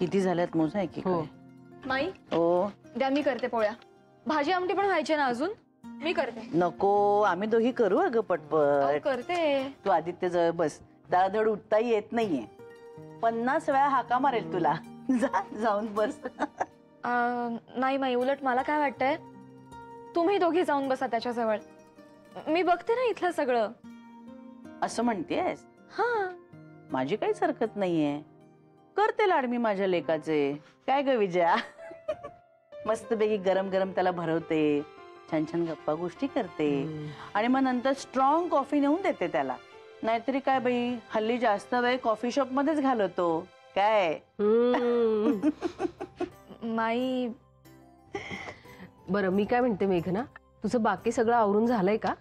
किती झाल्यात मोजा आहे की हो. माई ओ द्या, मी करते पोळ्या. भाजी आमटी पण व्हायची ना अजून, मी करते. नको, आम्ही दोघी करू अगं अहो, पटपट. करते. तू आदित्य जवळ बस. त्याला धड उठता येत नाहीये. 50 वेळा हाका मारेल तुला. जाऊन बस. नाही माई, उलट मला काय वाटतंय, तुम्ही दोघी जाऊन बसा त्याच्याजवळ. मी बघते ना इथलं सगळं. असं म्हणतेस? हा. माझी काहीच हरकत नाहीये. करते लाड मी माझ्या लेकाचे. काय ग विजया? मस्तपैकी गरम गरम त्याला भरवते, छान छान गप्पा गोष्टी करते आणि मग नंतर स्ट्रॉंग कॉफी नेऊन देते त्याला. नाहीतरी काय बाई, हल्ली जास्त वेळ कॉफी शॉप मध्येच घालवतो काय. माई बरं, मी काय म्हणते मेघना, तुझं बाकी सगळं आवरून झालंय का?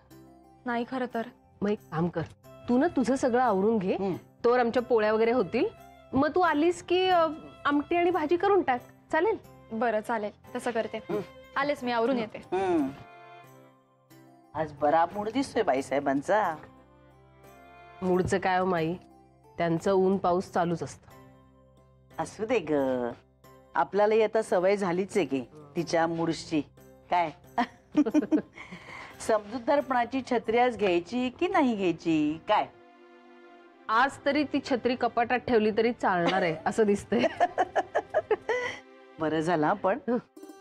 नाही खरं तर. मग एक काम कर, तू ना तुझं सगळं आवरून घे, तोवर आमच्या पोळ्या वगैरे होतील. मग तू आलीस की आमटी आणि भाजी करून टाक, चालेल? बरं चालेल, तसं करते. आलेच, मी आवरून येते. आज बरा मूड दिसतोय बाईसाहेबांचा. मूडचं काय हो माई, त्यांचं ऊन पाऊस चालूच असतं. असू दे ग, आपल्याला आता सवय झालीच आहे की तिच्या मूडची. काय समजूतदारपणाची छत्री आज घ्यायची की नाही घ्यायची काय? आज तरी ती छत्री कपाटात ठेवली तरी चालणार आहे असं दिसतंय. बरं झालं पण.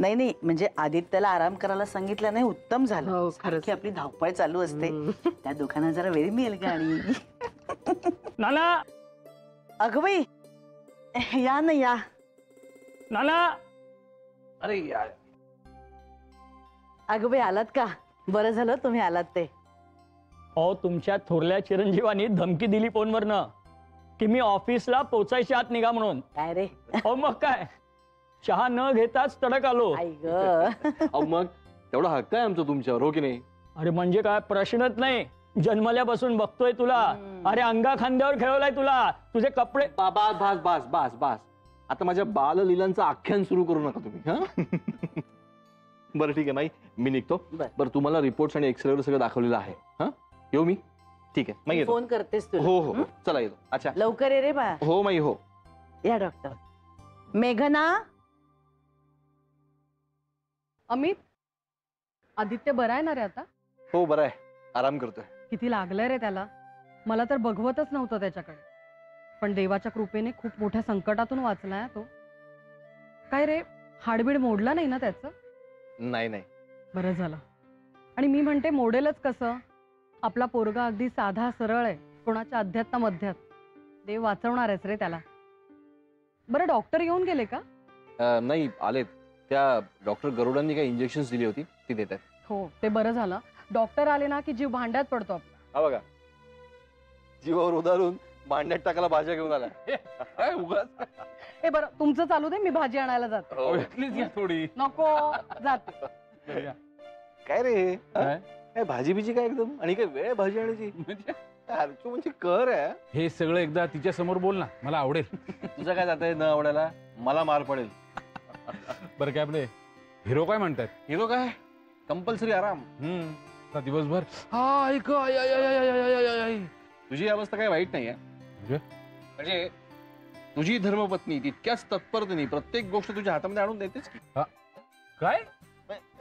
नाही नाही, म्हणजे आदित्यला आराम करायला सांगितलं नाही, उत्तम झालं. हो, खरंच. आपली धावपळ चालू असते, त्या दुकानात जरा वेळ मिळेल का? आणि नाना, अगं बाई, या ना या. नाना, अरे यार, अगं बाई, आलात का? बरं झालं तुम्ही आलात ते. अहो तुमच्या थोरल्या चिरंजीवानी धमकी दिली फोनवरनं की मी ऑफिसला पोचायच्या आत निघा म्हणून. काय रे? अहो मग काय, चहा न घेताच तडक आलो. आई ग. अहो मग तेवढा हक्क आहे आमचा तुमच्यावर, हो की नाही? अरे म्हणजे काय, प्रश्नच नाही. जन्मल्यापासून बघतोय तुला. अरे अंगा खांद्यावर खेळवलाय तुला. तुझे कपडे. बास बास बास बास बास. आता माझ्या बाललीलांचं आख्यान सुरू करू नका तुम्ही. हा बरं ठीक आहे माई, मी निघतो. बरं, तुम्हाला रिपोर्ट्स आणि एक्सरे वर सगळं दाखवलेलं आहे. हा, येऊ मी? ठीक आहे माई, फोन करतेस तू? हो हो, चला येतो. अच्छा, लवकर ये रे बा. हो माई, हो. या डॉक्टर. मेघना. अमित, आदित्य बरा आहे ना रे आता? हो बरं आहे, आराम करतोय. किती लागलंय रे त्याला. मला तर बघवतच नव्हतं त्याच्याकडे, पण देवाच्या कृपेने खूप मोठ्या संकटातून वाचलाय तो. काय रे, हाडबीड मोडला नाही ना त्याचं? नाही नाही, बरं झालं. आणि मी म्हणते मोडेलच कसं, आपला पोरगा अगदी साधा सरळ आहे, कोणाच्या अध्यात्म मध्यात. देव वाचवणार आहेस रे त्याला. बरं, डॉक्टर येऊन गेले का? नाही आलेत. त्या डॉक्टर गरुडांनी काही इंजेक्शन दिली होती, ती देत आहेत. हो, ते बरं झालं. डॉक्टर आले ना की जीव भांड्यात पडतो आपला. हा बघा, जीवावर उदारून भांड्यात टाकायला भाज्या घेऊन आला. ए बरं, तुमचं चालू दे, मी भाजी आणायला जाते. थोडी नको, जाते. काय रे, काय भाजी बिजी काय एकदम, आणि काय वेळ भाजी आणायची म्हणजे कर आहे. हे सगळं एकदा तिच्या समोर बोल ना, मला आवडेल. तुझं काय जात न आवडायला, मला मार पडेल. बरं काय आपले हिरो काय म्हणतात? हिरो काय, कंपल्सरी आराम. आता दिवसभर हा ऐक, I, I, I, I, I, I, I, I. तुझी अवस्था काय वाईट नाहीये. म्हणजे तुझी धर्मपत्नी तितक्याच तत्परतेने प्रत्येक गोष्ट तुझ्या हातामध्ये आणून देतेच की. काय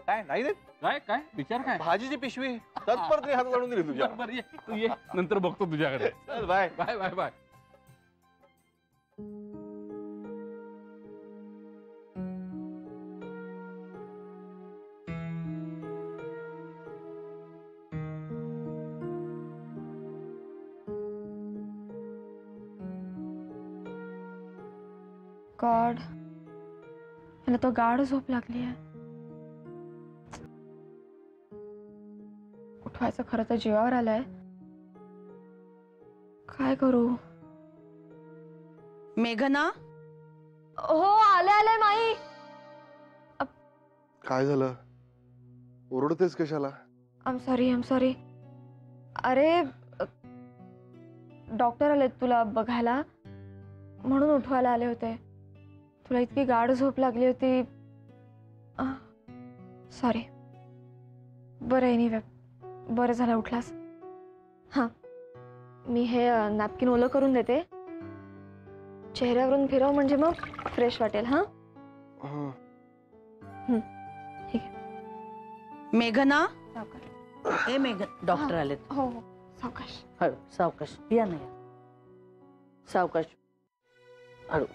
काय नाही देत? काय काय विचार काय? भाजीची पिशवी तत्परतेने हातात आणून दिली तुझ्या. बरं, ये, तू ये, नंतर बघतो तुझ्याकडे. चल bye bye bye bye. God, मला तो गाढ झोप लागली आहे. उठवायचं खरं तर जीवावर आलंय. काय करू? मेघना. हो, आले माई. काय झालं, ओरडतेस कशाला? I am sorry. अरे, डॉक्टर आले तुला बघायला, म्हणून उठवायला आले होते. तुला इतकी गाढ झोप लागली होती. सॉरी. बरं, एनिवे, बरं झालं उठलास. हां, मी हे नॅपकिन ओलं करून देते. चेहऱ्यावरून फिरव म्हणजे मग फ्रेश वाटेल. हा हा. मेघना, सावकाश. ए मेघ, डॉक्टर आलेत. हो हो सावकाश. हळू, सावकाश या नाही, सावकाश, हळू.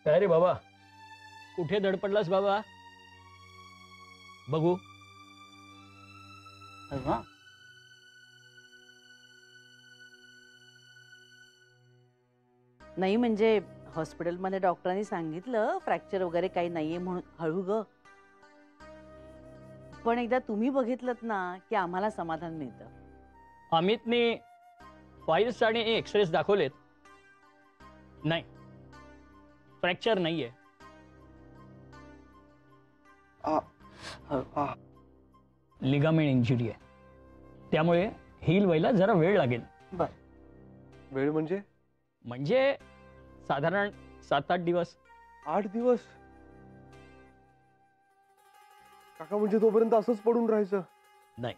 काय रे बाबा, कुठे धडपडलास बाबा? बघू. हळू हा. नाही म्हणजे हॉस्पिटलमध्ये डॉक्टरांनी सांगितलं फ्रॅक्चर वगैरे काही नाहीये म्हणून. हळू ग. पण एकदा तुम्ही बघितलत ना की आम्हाला समाधान मिळतं. अमितने फाईल्स आणि एक्सरेस दाखवलेत. नाही, फ्रॅक्चर नाहीये. लिगामेंट इंजुरी आहे, त्यामुळे हील व्हायला जरा वेळ लागेल. वेळ म्हणजे म्हणजे साधारण 7-8 दिवस. 8 दिवस? काका म्हणजे तोपर्यंत असंच पडून राहायचं? नाही,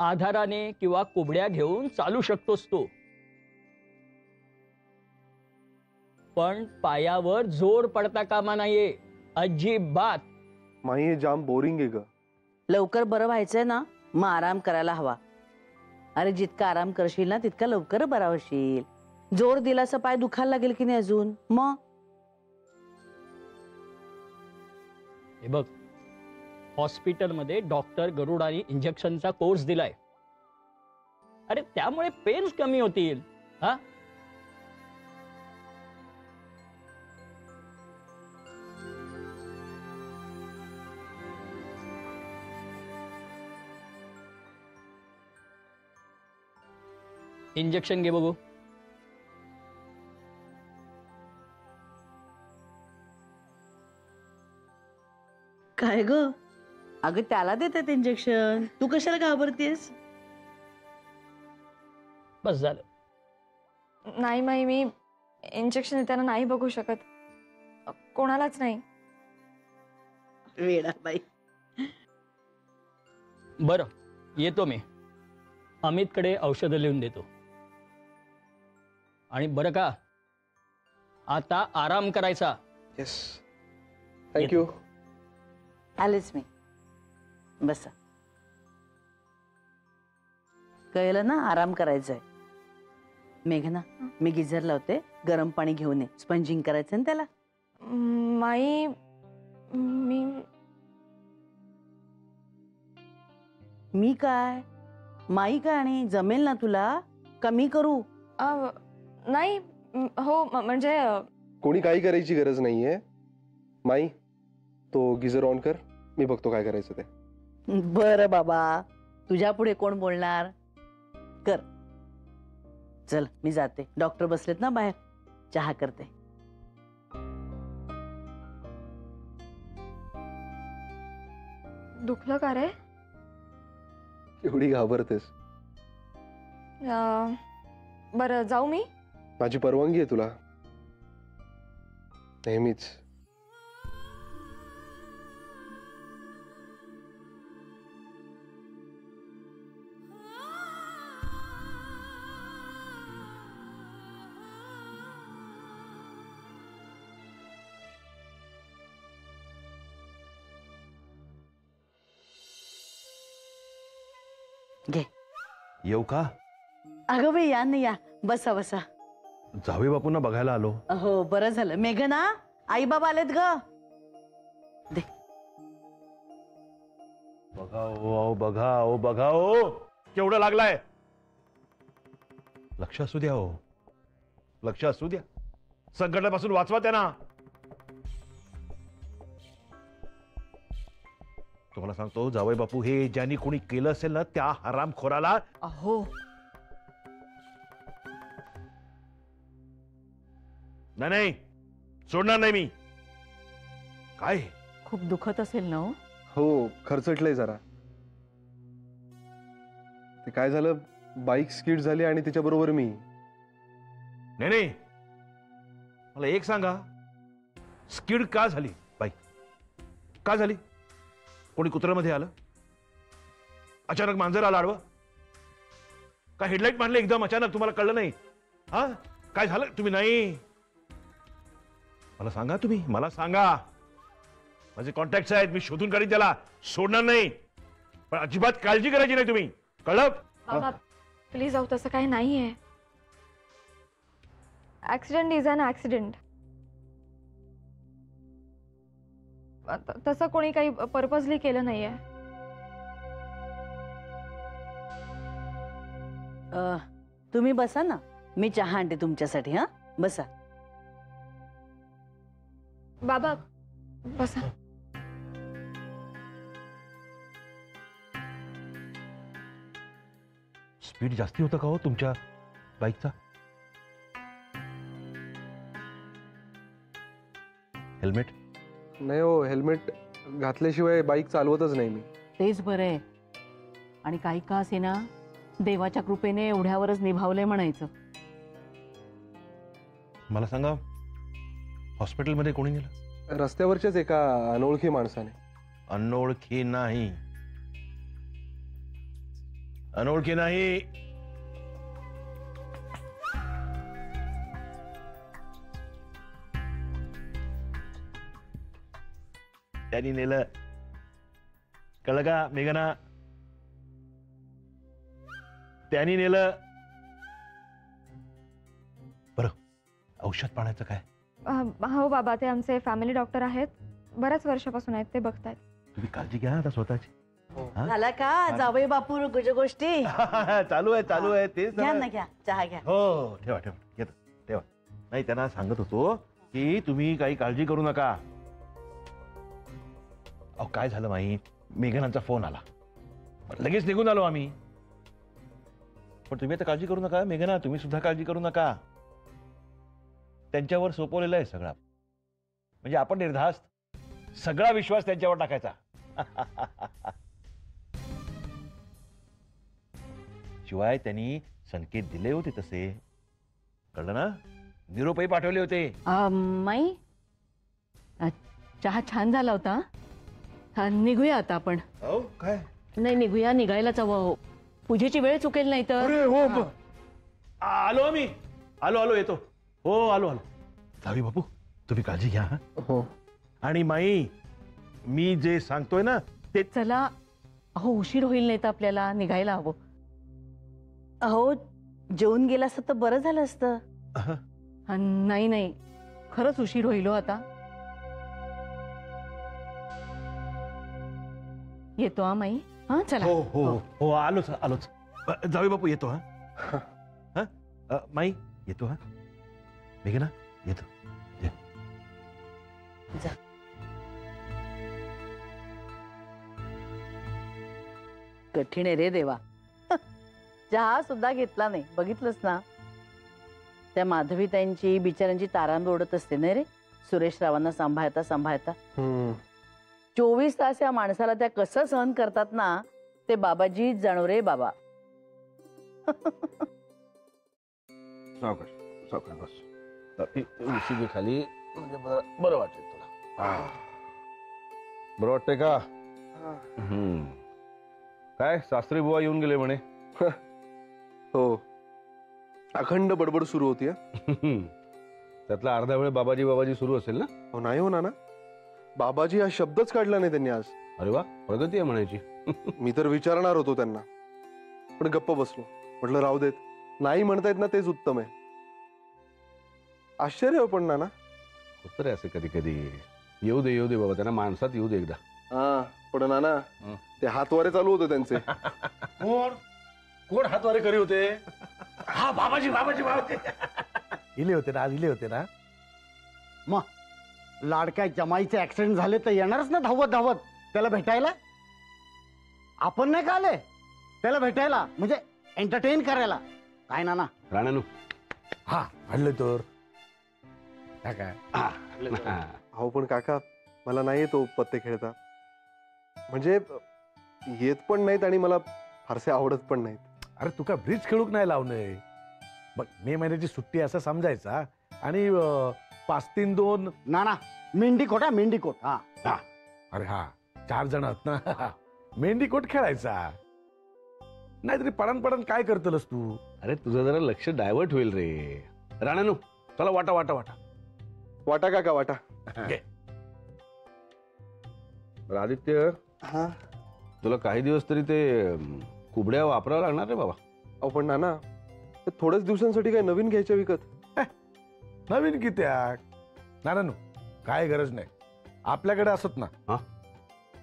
आधाराने किंवा कोबड्या घेऊन चालू शकतोस तू, पण पायावर जोर पडता कामा नाहीये अजिबात. माही हे जाम बोरिंग आहे ग. लवकर बरं व्हायचंय ना, मग आराम करायला हवा. अरे जितका आराम करशील ना तितका लवकर बरा होशील. जोर दिलासा पाय दुखायला लागेल की नाही अजून मग. हे बघ, हॉस्पिटलमध्ये डॉक्टर गरुडाने इंजेक्शनचा कोर्स दिलाय. अरे त्यामुळे पेन्स कमी होतील. हा, इंजेक्शन घे बघू. काय ग, अगं त्याला देतात इंजेक्शन, तू कशाला घाबरतेस? बस झालं. नाही माई, मी इंजेक्शन देताना नाही बघू शकत, कोणालाच नाही. वेडा बाई. बरं, येतो मी. अमितकडे औषधं लिहून देतो. आणि बरं का, आता आराम करायचा. Yes, thank you. आलेच मी. बसा. कळलं ना, आराम करायचंय. मेघना, मी गिझर लावते, गरम पाणी घेऊन ये. स्पंजिंग करायचं ना त्याला. माई मी मी काय माई काय, आणि जमेल ना तुला? कमी करू? नाही. हो म्हणजे कोणी काही करायची गरज नाहीये. माई, तो गिझर ऑन कर, मी बघतो काय करायचं ते. बरं बाबा, तुझ्या पुढे कोण बोलणार? कर. चल मी जाते, डॉक्टर बसलेत ना बाहेर, चहा करते. दुखलं का रे? एवढी घाबरतेस? बरं जाऊ मी? माझी परवानगी आहे तुला नेहमीच. घे. येऊ का? अगं बाई या नाही, या बसा बसा. जावे बापूंना बघायला आलो. हो बरं झालं. मेघना, आई बाबा आलेत ग. दे. बघा ओ, बघा ओ, बघा ओ, केवढं लागलाय. लक्ष असू द्या हो, लक्ष असू द्या. संकटापासून वाचवा त्यांना. तुम्हाला सांगतो, जावई बापू हे ज्यांनी कोणी केलं असेल ना, त्या हरामखोराला. अहो नाही नाही, सोडणार नाही मी. काय खूप दुखत असेल ना? हो, खर्चटलंय जरा. ते काय झालं, बाईक स्किड झाली आणि त्याच्याबरोबर मी. नाही नाही, मला एक सांगा, स्किड का झाली बाईक? का झाली? कोणी कुत्र्यामध्ये आलं? अचानक मांजर आलं आडवं? का हेडलाईट मारले एकदम अचानक, तुम्हाला कळलं नाही? हा काय झालं तुम्ही नाही मला सांगा तुम्ही मला सांगा माझे कॉन्टॅक्ट आहेत मी शोधून काढीन त्याला सोडणार नाही पण अजिबात काळजी करायची नाही तुम्ही कळलं बाबा प्लीज जाऊ तसं काही नाहीये ऍक्सिडेंट इज अन ऍक्सिडेंट तसं कोणी काही पर्पजली केलं नाहीये तुम्ही बसा ना मी चहा आणते तुमच्यासाठी. हा बसा. बाबा बसा. स्पीड जास्ती होतं का हो तुमच्या बाईकचा हेल्मेट नाही हो, हेल्मेट घातल्याशिवाय बाईक चालवतच नाही मी. तेच बरं आहे. आणि काही का असेना देवाच्या कृपेने एवढ्यावरच निभावलंय म्हणायचं. मला सांगा हॉस्पिटलमध्ये कोणी नेलं रस्त्यावरच्याच एका अनोळखी माणसाने. अनोळखी नाही अनोळखी नाही त्यांनी नेलं कळलं का मेघना त्यांनी नेलं. बरं औषध पाण्याचं काय हो बाबा ते आमचे फॅमिली डॉक्टर आहेत बऱ्याच वर्षापासून आहेत ते बघतायत. तुम्ही काळजी घ्या आता स्वतःची. हा? झाला का जावई बापू गोष्टी चालू आहे तेच घ्या ना घ्या चहा घ्या. हो ठेवा ठेवा घेतो ठेवा. नाही त्यांना सांगत होतो की तुम्ही काही काळजी करू नका. अहो काय झालं माहीत मेघनाचा फोन आला लगेच निघून आलो आम्ही. पण तुम्ही आता काळजी करू नका मेघना तुम्ही सुद्धा काळजी करू नका. त्यांच्यावर सोपवलेलं आहे सगळा म्हणजे आपण निर्धास्त सगळा विश्वास त्यांच्यावर टाकायचा. शिवाय त्यांनी संकेत दिले होते तसे कळलं ना निरोपही पाठवले होते. माई चहा छान झाला होता. हा निघूया आता आपण. हो काय नाही निघूया निघायलाच हवं. पूजेची वेळ चुकेल नाही तर. अरे हो आलो आम्ही आलो येतो. हो आलो जावी बापू तुम्ही काळजी घ्या. हो आणि माई मी जे सांगतोय ना ते चला. अहो उशीर होईल नाही तर आपल्याला निघायला हवं. अहो जेवून गेला असतं तर बरं झालं असतं. नाही नाही खरंच उशीर होईल हो आता. येतो हा माई. हा चला. हो हो हो आलोच जावी बापू येतो. हा माई येतो. हा मेघना येतो. जा. कठीण आहे रे देवा. चहा सुद्धा घेतला नाही बघितलंस ना. त्या माधवीताईंची बिचाऱ्यांची तारांब ओढत असते ना रे सुरेश रावांना सांभाळता सांभाळता. 24 तास या माणसाला त्या कसं सहन करतात ना ते बाबाजी जाणो रे बाबा. सावकाश सावकाश बस खाली म्हणजे बरं वाटेल तुला. बरं वाटतंय का काय सासरी बुवा येऊन गेले म्हणे. हो अखंड बडबड सुरू होती. त्यातला अर्धा वेळ बाबाजी सुरू असेल ना. हो नाही हो ना बाबाजी हा शब्दच काढला नाही त्यांनी आज. अरे वा प्रगती आहे म्हणायची. मी तर विचारणार होतो त्यांना पण गप्प बसलो. म्हटलं राहू देत. नाही म्हणतायत ना तेच उत्तम आहे. आश्चर्य पण ना होत रे असे कधी कधी. येऊ दे बाबा त्यांना माणसात येऊ दे एकदा. हा पण नाना ते हातवारे चालू होते त्यांचे. कोण हातवारे करी होते. हा बाबाजी इले होते ना मग लाडक्या जमाईचे ऍक्सिडेंट झाले तर येणारच ना धावत त्याला भेटायला. आपण नाही का आले त्याला भेटायला म्हणजे एंटरटेन करायला काय ना राणानू हा हल्ले तर काय. हो पण काका मला नाही येतो पत्ते खेळता. म्हणजे येत पण नाहीत आणि मला फारसे आवडत पण नाहीत. अरे तू का ब्रिज खेळूक नाही लावलंय. बघ मे महिन्याची सुट्टी असं समजायचा आणि 5-3-2 ना मेंढीकोट. हा अरे हा 4 जण आहात ना मेंढीकोट खेळायचा. नाहीतरी पडण काय करतलस तू. अरे तुझं जरा लक्ष डायव्हर्ट होईल रे. राणानू चला वाटा वाटा वाटा. वाटा काका वाटा. बरं, आदित्य हा तुला काही दिवस तरी ते कुबड्या वापरावं लागणार रे बाबा. अहो पण नाना ते थोड्याच दिवसांसाठी काय नवीन घ्यायच्या विकत? नवीन किती ना नो काय गरज नाही. आपल्याकडे असत ना.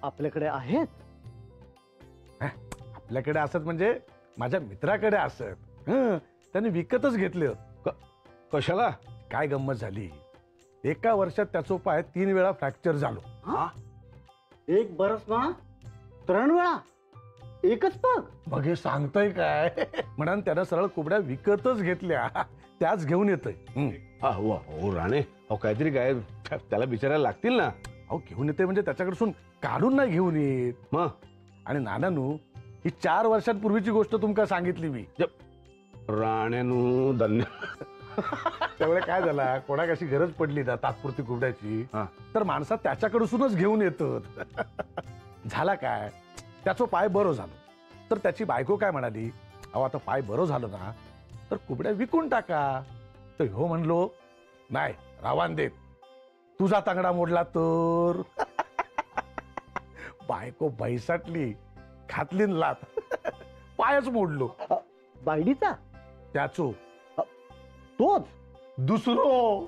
आपल्याकडे आहेत. आपल्याकडे असत म्हणजे माझ्या मित्राकडे असत. त्यांनी विकतच घेतले होत. कशाला? काय गंमत झाली, एका वर्षात त्याचा पाय 3 वेळा फ्रॅक्चर झालो. एक बरस ना 3 वेळा एकच पग. मग हे सांगतोय काय. म्हणून त्यानं सरळ कुबड्या विकतच घेतल्या. त्याच घेऊन येतोय. हो राणे, अहो काहीतरी काय त्याला विचारायला लागतील ना. अहो घेऊन येते म्हणजे त्याच्याकडसून काढून नाही घेऊन येत. मग आणि नानानू ही 4 वर्षांपूर्वीची गोष्ट तुमका सांगितली मी. राणेनू धन्य. त्यामुळे काय झाला, कोणाक अशी गरज पडली ना तात्पुरती कुबड्याची, तर माणसा त्याच्याकडूनच घेऊन येतो. झाला काय, त्याचं पाय बरं झालं तर त्याची बायको काय म्हणाली, अहो आता पाय बरं झालं ना तर कुबड्या विकून टाका. तर हो म्हणलो नाही रावान देत, तुझा तांगडा मोडला तर. बायको बैसाटली, खातली न लात, पायच मोडलो. बायडीचा त्याचो तोच दुसरो.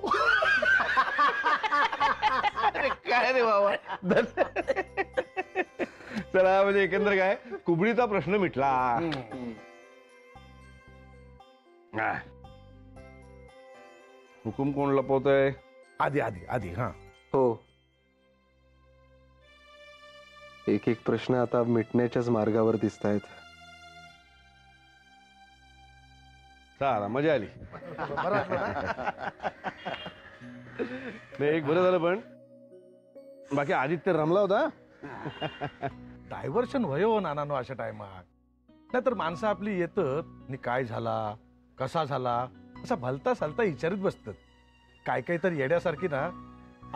काय रे बाबा. चला म्हणजे एकंदर काय कुबडीचा प्रश्न मिटला. हुकूम कोण लपवतय? आधी आधी आधी. हा हो एक एक प्रश्न आता मिटण्याच्याच मार्गावर दिसत आहेत. चाला मजा आली. नाही एक बरं झालं, पण बाकी आदित्य रमला होता. डायव्हर्शन वय हो नानानो अशा टायमात. नाहीतर माणसं आपली येतात आणि काय झाला कसा झाला असा भलता सलता विचारित बसतात. काय काय तर येड्यासारखी ना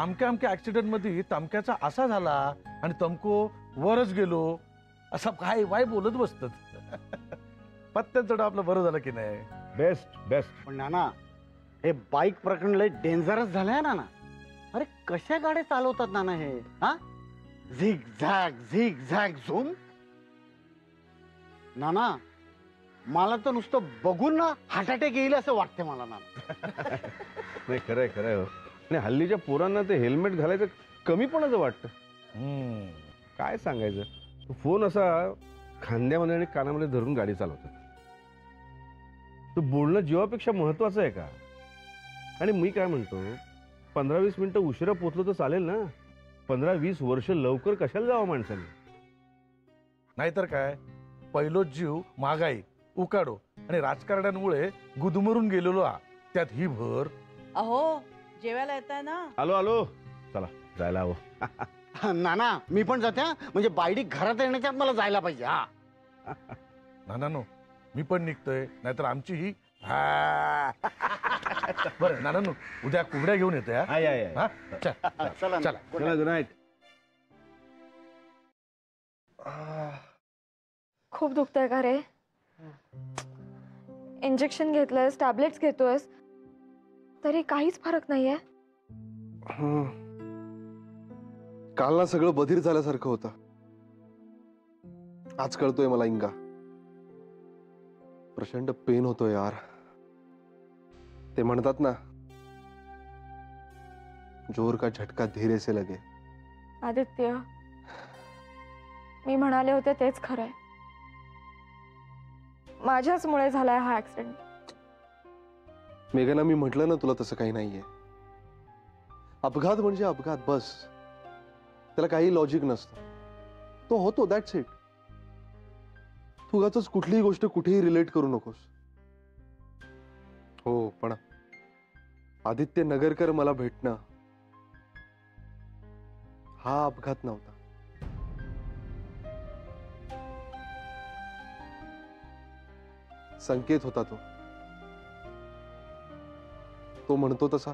अमक्या अमक्या ऍक्सिडेंट मध्ये तमक्याचा असा झाला आणि तमको वरच गेलो असं काय वाय बोलत बसतात. पत्त्याचं आपलं बरं झालं की नाही. Best best. पण नाना हे बाईक प्रकरण लय डेंजरस झालंय नाना. अरे कशा गाड्या चालवतात नाना हे. हा झिग झॅग झूम. नाना मला तर नुसतं बघून ना हार्ट अटॅक येईल असं वाटतंय मला नाना. नाही खरंय खरंय हो. आणि हल्लीच्या पोरांना ते हेल्मेट घालायचं कमीपणाचं वाटतं. काय सांगायचं, फोन असा खांद्यामध्ये आणि कानामध्ये धरून गाडी चालवतात. तो बोलणं जीवापेक्षा महत्वाचं आहे का? आणि मी काय म्हणतो, 15-20 मिनिटं उशिरा पोचलो तर चालेल ना. 15-20 वर्ष लवकर कशाला जावं माणसाने. नाहीतर काय, पहिलोच जीव महागाई उकाडो आणि राजकारण्यांमुळे गुदमरून गेलेलो हा. त्यात ही भर. अहो जेवायला येताय ना. आलो आलो. चला जायला हवं. नाना मी पण जाते हा. म्हणजे बायडी घरात येण्याच्या आत मला जायला पाहिजे. हा नानानो मी पण निघतोय, नाहीतर आमची ही. बरं नानानो उद्या कुबड्या घेऊन येते. चला चला चला गुड नाईट. खूप दुखतंय का रे? इंजेक्शन घेतलंयस, टॅबलेट्स घेतोयस, तरी काहीच फरक नाहीये. काल ना सगळं बधीर झाल्यासारखं होतं. आज कळतोय मला इंगा. प्रचंड पेन होतो यार. ते म्हणतात ना, जोर का झटका धीरे से लगे. आदित्य मी म्हणाले होते तेच खरंय. माझ्याच मुळे झालाय हा ऍक्सिडेंट. मेघना मी म्हटलं ना तुला तसं काही नाहीये. अपघात म्हणजे अपघात बस. त्याला काही लॉजिक नसतं. तो होतो, दॅट्स इट. तू उगाचच कुठलीही गोष्ट कुठेही रिलेट करू नकोस. हो पण आदित्य नगरकर मला भेटणं हा अपघात नव्हता. संकेत होता तो. तो म्हणतो तसा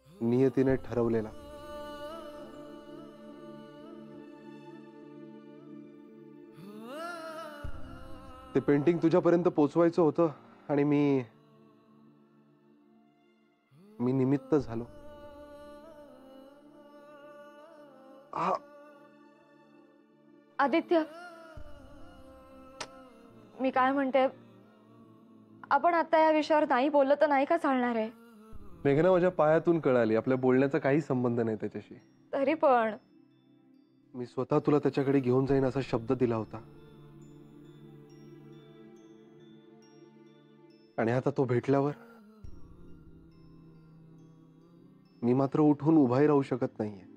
नियतीने ठरवलेला. ते पेंटिंग तुझ्यापर्यंत पोचवायचं होतं आणि मी निमित्त झालो. आदित्य, मी काय म्हणते, आपण आता या विषयावर नाही बोललं तर नाही का चालणार आहे? मेघना, माझ्या पायातून कळाली आपल्या बोलण्याचा काही संबंध नाही त्याच्याशी. तरी पण मी स्वतः तुला त्याच्याकडे घेऊन जाईन असा शब्द दिला होता, आणि आता तो भेटल्यावर मी मात्र उठून उभाही राहू शकत नाहीये.